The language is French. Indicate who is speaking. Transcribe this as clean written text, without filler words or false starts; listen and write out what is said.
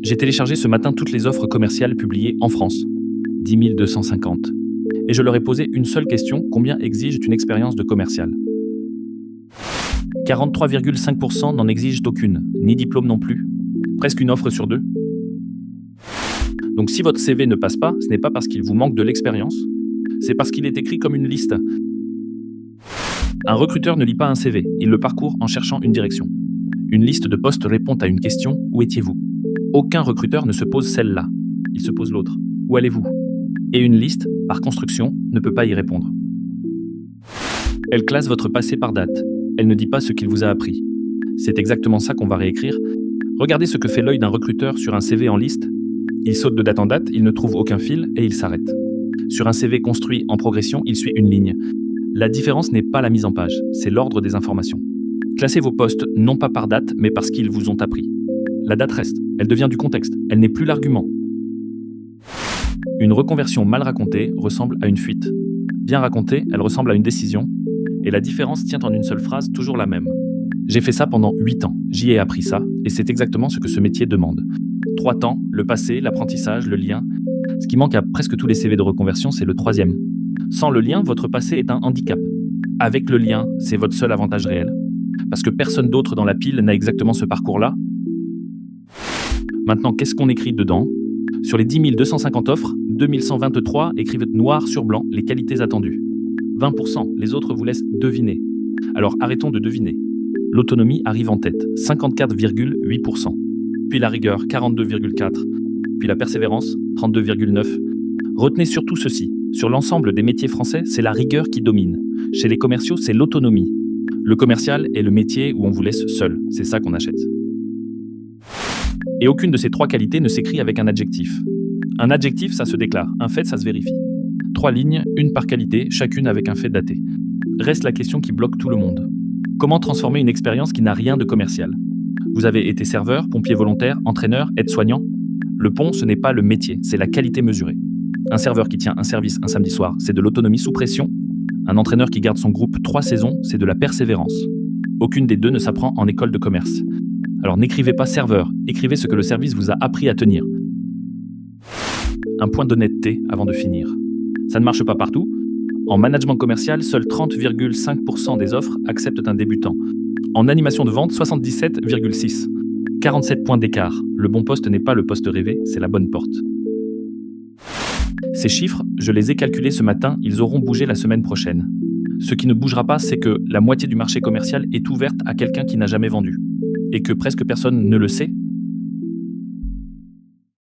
Speaker 1: J'ai téléchargé ce matin toutes les offres commerciales publiées en France. 10 250. Et je leur ai posé une seule question, combien exige une expérience de commercial? 43,5% n'en exigent aucune, ni diplôme non plus. Presque une offre sur deux. Donc si votre CV ne passe pas, ce n'est pas parce qu'il vous manque de l'expérience, c'est parce qu'il est écrit comme une liste. Un recruteur ne lit pas un CV, il le parcourt en cherchant une direction. Une liste de postes répond à une question, où étiez-vous? Aucun recruteur ne se pose celle-là, il se pose l'autre. Où allez-vous? Et une liste, par construction, ne peut pas y répondre. Elle classe votre passé par date, elle ne dit pas ce qu'il vous a appris. C'est exactement ça qu'on va réécrire. Regardez ce que fait l'œil d'un recruteur sur un CV en liste. Il saute de date en date, il ne trouve aucun fil et il s'arrête. Sur un CV construit en progression, il suit une ligne. La différence n'est pas la mise en page, c'est l'ordre des informations. Classez vos postes non pas par date, mais parce qu'ils vous ont appris. La date reste, elle devient du contexte, elle n'est plus l'argument. Une reconversion mal racontée ressemble à une fuite. Bien racontée, elle ressemble à une décision. Et la différence tient en une seule phrase, toujours la même. J'ai fait ça pendant 8 ans, j'y ai appris ça, et c'est exactement ce que ce métier demande. 3 temps, le passé, l'apprentissage, le lien. Ce qui manque à presque tous les CV de reconversion, c'est le troisième. Sans le lien, votre passé est un handicap. Avec le lien, c'est votre seul avantage réel. Parce que personne d'autre dans la pile n'a exactement ce parcours-là. Maintenant, qu'est-ce qu'on écrit dedans? Sur les 10 250 offres, 2123 écrivent noir sur blanc les qualités attendues. 20%, les autres vous laissent deviner. Alors arrêtons de deviner. L'autonomie arrive en tête, 54,8%. Puis la rigueur, 42,4%. Puis la persévérance, 32,9%. Retenez surtout ceci. Sur l'ensemble des métiers français, c'est la rigueur qui domine. Chez les commerciaux, c'est l'autonomie. Le commercial est le métier où on vous laisse seul. C'est ça qu'on achète. Et aucune de ces 3 qualités ne s'écrit avec un adjectif. Un adjectif, ça se déclare. Un fait, ça se vérifie. 3 lignes, une par qualité, chacune avec un fait daté. Reste la question qui bloque tout le monde. Comment transformer une expérience qui n'a rien de commercial? Vous avez été serveur, pompier volontaire, entraîneur, aide-soignant. Le pont, ce n'est pas le métier, c'est la qualité mesurée. Un serveur qui tient un service un samedi soir, c'est de l'autonomie sous pression. Un entraîneur qui garde son groupe 3 saisons, c'est de la persévérance. Aucune des deux ne s'apprend en école de commerce. Alors n'écrivez pas serveur, écrivez ce que le service vous a appris à tenir. Un point d'honnêteté avant de finir. Ça ne marche pas partout. En management commercial, seuls 30,5% des offres acceptent un débutant. En animation de vente, 77,6%. 47 points d'écart. Le bon poste n'est pas le poste rêvé, c'est la bonne porte. Ces chiffres, je les ai calculés ce matin, ils auront bougé la semaine prochaine. Ce qui ne bougera pas, c'est que la moitié du marché commercial est ouverte à quelqu'un qui n'a jamais vendu. Et que presque personne ne le sait,